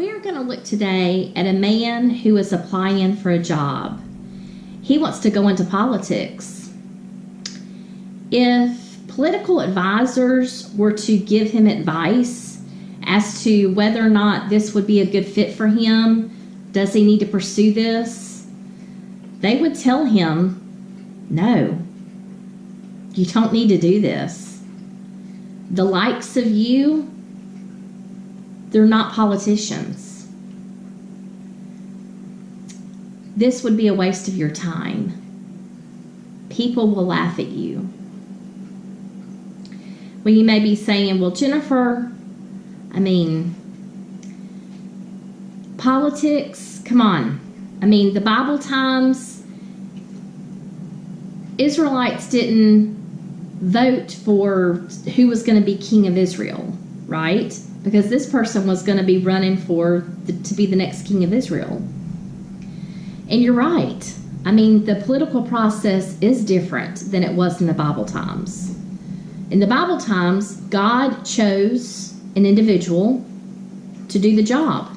We are going to look today at a man who is applying for a job. He wants to go into politics. If political advisors were to give him advice as to whether or not this would be a good fit for him, does he need to pursue this, they would tell him, no, you don't need to do this. The likes of you, they're not politicians. This would be a waste of your time. People will laugh at you. Well, you may be saying, well, Jennifer, politics, come on. The Bible times, Israelites didn't vote for who was going to be king of Israel, right? Because this person was going to be running to be the next king of Israel. And you're right. The political process is different than it was in the Bible times. In the Bible times, God chose an individual to do the job.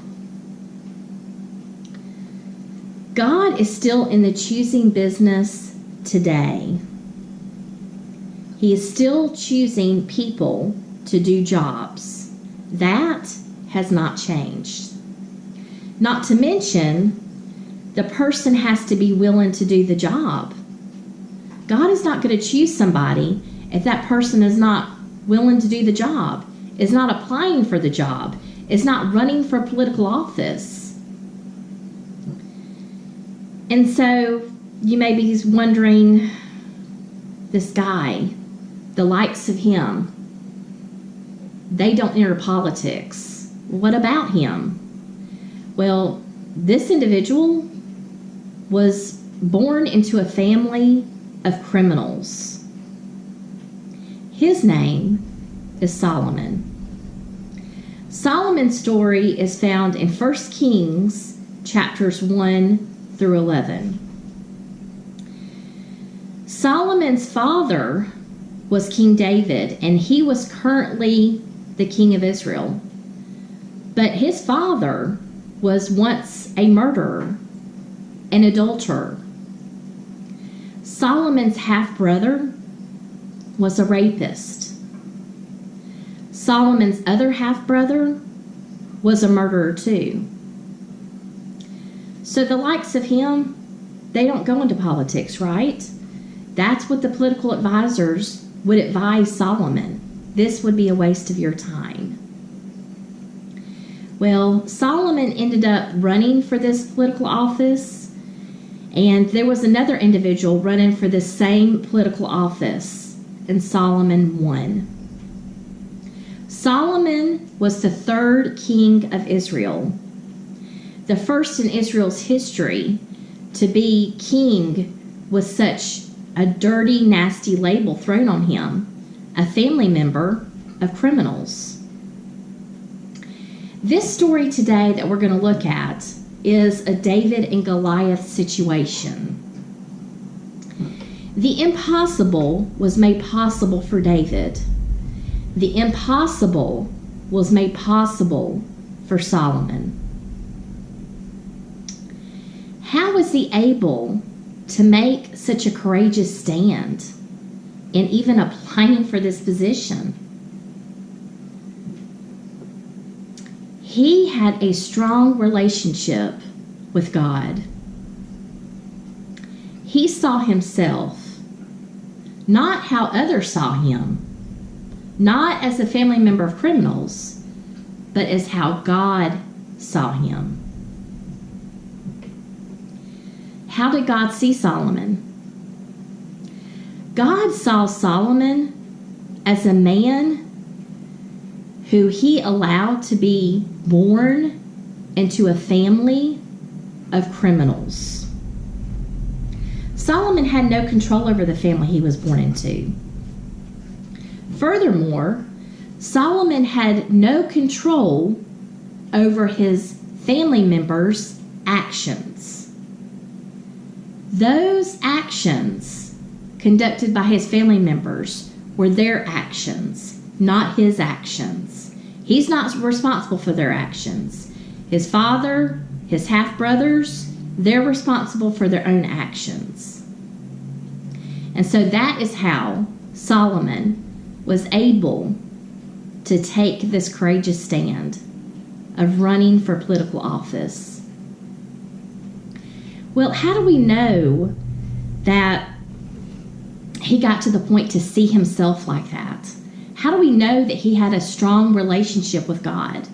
God is still in the choosing business today. He is still choosing people to do jobs. That has not changed. Not to mention, the person has to be willing to do the job. God is not going to choose somebody if that person is not willing to do the job, is not applying for the job, is not running for political office. And so you may be wondering, this guy, the likes of him, they don't enter politics. What about him? Well, this individual was born into a family of criminals. His name is Solomon. Solomon's story is found in 1 Kings chapters 1 through 11. Solomon's father was King David, and he was currently the king of Israel. But his father was once a murderer, an adulterer. Solomon's half-brother was a rapist. Solomon's other half-brother was a murderer too. So the likes of him, they don't go into politics, right? That's what the political advisors would advise Solomon. This would be a waste of your time. Well, Solomon ended up running for this political office, and there was another individual running for the same political office, and Solomon won. Solomon was the third king of Israel, the first in Israel's history to be king with such a dirty, nasty label thrown on him, a family member of criminals. This story today that we're going to look at is a David and Goliath situation. The impossible was made possible for David. The impossible was made possible for Solomon. How was he able to make such a courageous stand in even applying for this position? He had a strong relationship with God. He saw himself, not how others saw him, not as a family member of criminals, but as how God saw him. How did God see Solomon? God saw Solomon as a man who he allowed to be born into a family of criminals. Solomon had no control over the family he was born into. Furthermore, Solomon had no control over his family members' actions. Those actions conducted by his family members were their actions, not his actions. He's not responsible for their actions. His father, his half-brothers, they're responsible for their own actions. And so that is how Solomon was able to take this courageous stand of running for political office. Well, how do we know that he got to the point to see himself like that? How do we know that he had a strong relationship with God?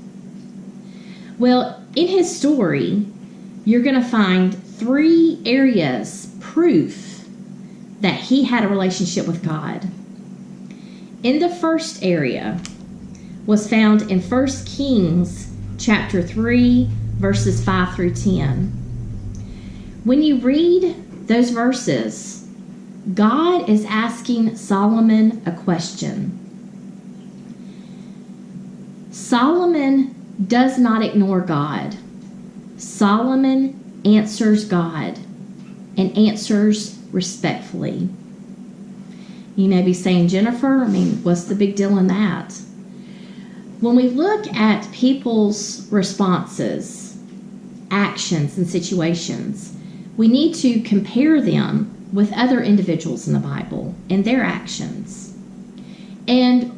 Well, in his story, you're going to find 3 areas, proof that he had a relationship with God. In the first area was found in 1 Kings chapter 3, verses 5 through 10. When you read those verses, God is asking Solomon a question. Solomon does not ignore God. Solomon answers God and answers respectfully. You may be saying, Jennifer, what's the big deal in that? When we look at people's responses, actions, and situations, we need to compare them with other individuals in the Bible and their actions. And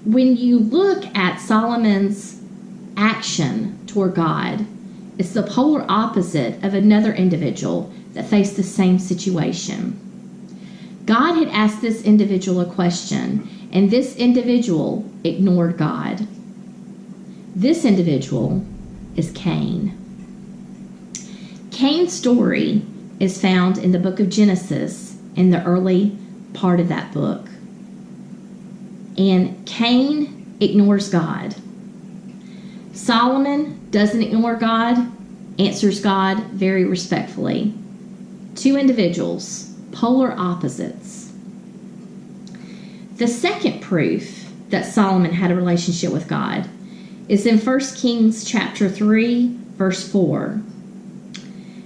when you look at Solomon's action toward God, it's the polar opposite of another individual that faced the same situation. God had asked this individual a question, and this individual ignored God. This individual is Cain. Cain's story is found in the book of Genesis, in the early part of that book. And Cain ignores God. Solomon doesn't ignore God, answers God very respectfully. 2 individuals, polar opposites. The second proof that Solomon had a relationship with God is in 1 Kings chapter 3, verse 4.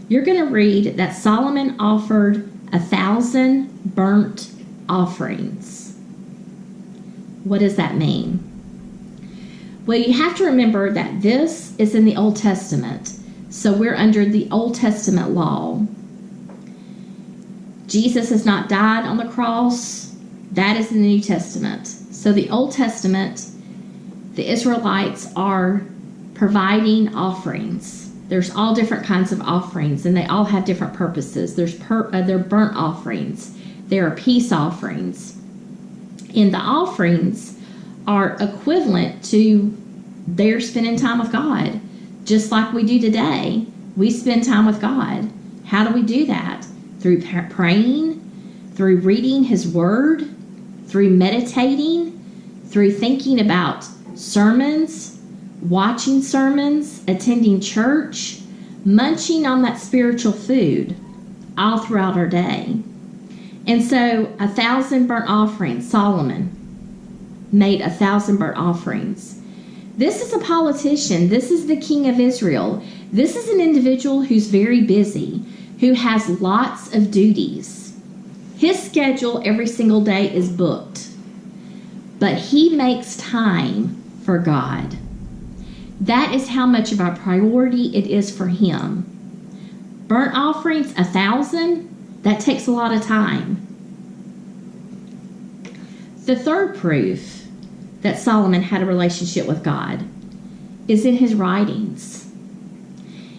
You're going to read that Solomon offered 1,000 burnt offerings. What does that mean? Well, you have to remember that this is in the Old Testament, so we're under the Old Testament law. Jesus has not died on the cross. That is in the New Testament. So the Old Testament, the Israelites are providing offerings. There's all different kinds of offerings, and they all have different purposes. They're burnt offerings. There are peace offerings. And the offerings are equivalent to their spending time with God. Just like we do today, we spend time with God. How do we do that? Through praying, through reading His Word, through meditating, through thinking about sermons, watching sermons, attending church, munching on that spiritual food all throughout our day. And so 1,000 burnt offerings, Solomon made 1,000 burnt offerings. This is a politician. This is the king of Israel. This is an individual who's very busy, who has lots of duties. His schedule every single day is booked, but he makes time for God. That is how much of a priority it is for him. Burnt offerings, 1,000, that takes a lot of time. The third proof that Solomon had a relationship with God is in his writings.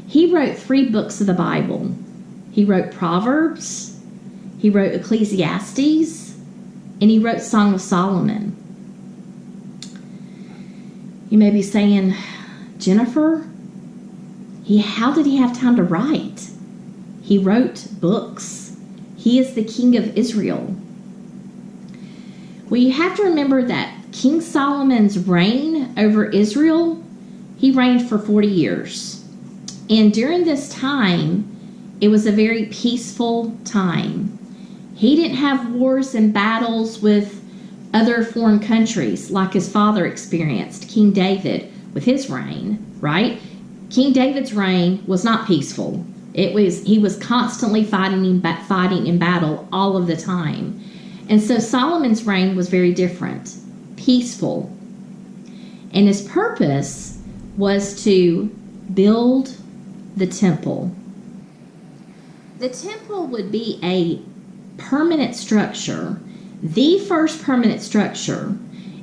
He wrote 3 books of the Bible. He wrote Proverbs, he wrote Ecclesiastes, and he wrote Song of Solomon. You may be saying, Jennifer, how did he have time to write? He wrote books. He is the king of Israel. Well, you have to remember that King Solomon's reign over Israel, he reigned for 40 years. And during this time, it was a very peaceful time. He didn't have wars and battles with other foreign countries like his father experienced, King David, with his reign, right? King David's reign was not peaceful. He was constantly fighting in battle all of the time. And so Solomon's reign was very different, peaceful. And his purpose was to build the temple. The temple would be a permanent structure, the first permanent structure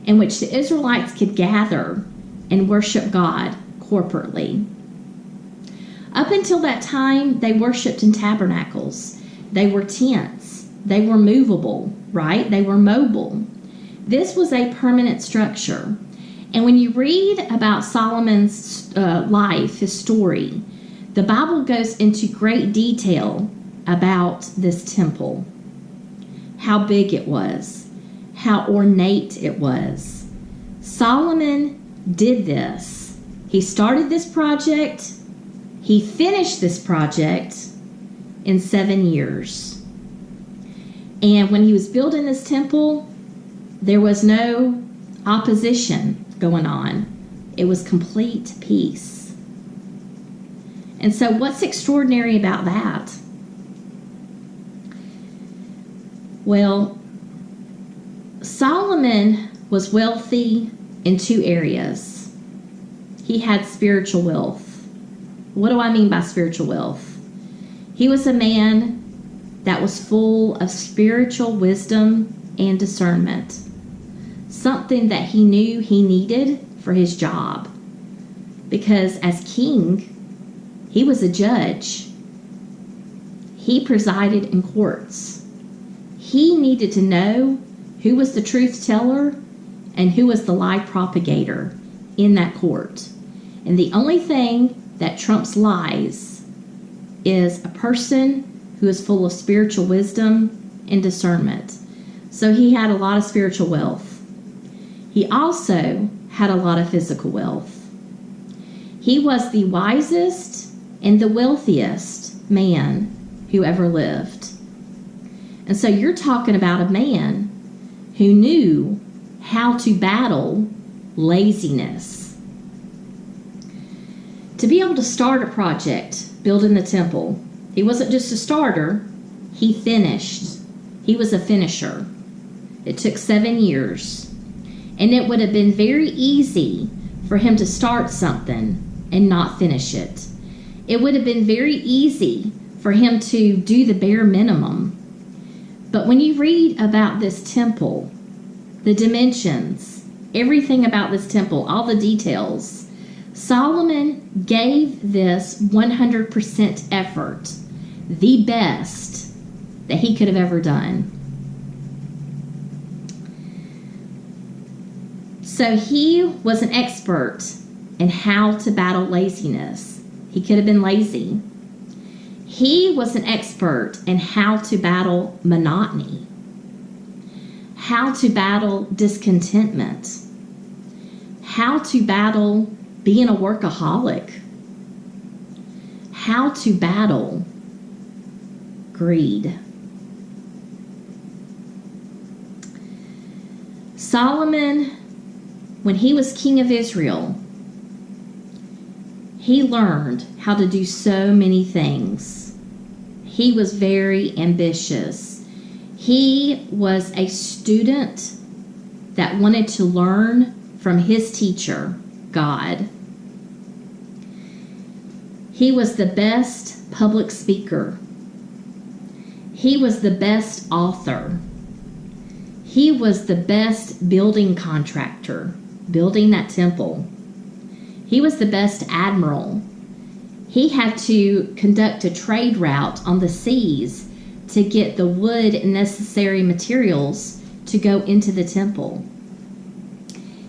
in which the Israelites could gather and worship God corporately. Up until that time, they worshiped in tabernacles. They were tents. They were movable, right? They were mobile. This was a permanent structure. And when you read about Solomon's life, his story, the Bible goes into great detail about this temple, how big it was, how ornate it was. Solomon did this. He started this project. He finished this project in 7 years. And when he was building this temple, there was no opposition going on. It was complete peace. And so what's extraordinary about that? Well, Solomon was wealthy in two areas. He had spiritual wealth. What do I mean by spiritual wealth? He was a man that was full of spiritual wisdom and discernment, something that he knew he needed for his job. Because as king, he was a judge. He presided in courts. He needed to know who was the truth teller and who was the lie propagator in that court. And the only thing that trumps lies is a person who is full of spiritual wisdom and discernment. So he had a lot of spiritual wealth. He also had a lot of physical wealth. He was the wisest and the wealthiest man who ever lived. And so you're talking about a man who knew how to battle laziness. To be able to start a project, building the temple, he wasn't just a starter, he finished. He was a finisher. It took 7 years. And it would have been very easy for him to start something and not finish it. It would have been very easy for him to do the bare minimum. But when you read about this temple, the dimensions, everything about this temple, all the details, Solomon gave this 100% effort, the best that he could have ever done. So he was an expert in how to battle laziness. He could have been lazy. He was an expert in how to battle monotony, how to battle discontentment, how to battle being a workaholic, how to battle greed. Solomon, when he was king of Israel, he learned how to do so many things. He was very ambitious. He was a student that wanted to learn from his teacher, God. He was the best public speaker. He was the best author. He was the best building contractor, building that temple. He was the best admiral. He had to conduct a trade route on the seas to get the wood and necessary materials to go into the temple.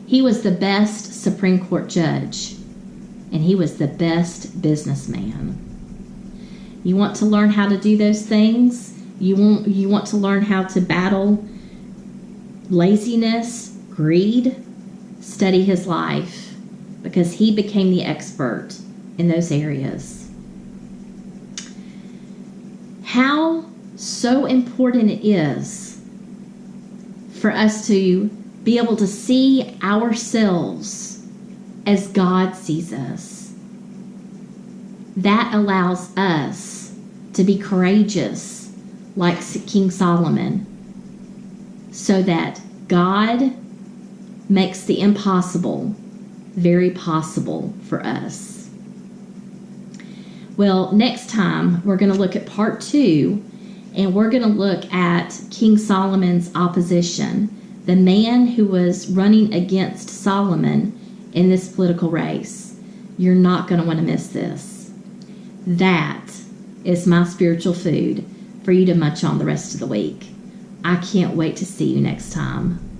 He was the best Supreme Court judge, and he was the best businessman. You want to learn how to do those things? You want to learn how to battle laziness, greed? Study his life, because he became the expert in those areas. How so important it is for us to be able to see ourselves as God sees us. That allows us to be courageous like King Solomon, so that God makes the impossible very possible for us. Well, next time we're going to look at part 2, and we're going to look at King Solomon's opposition, the man who was running against Solomon in this political race. You're not going to want to miss this. That is my spiritual food for you to munch on the rest of the week. I can't wait to see you next time.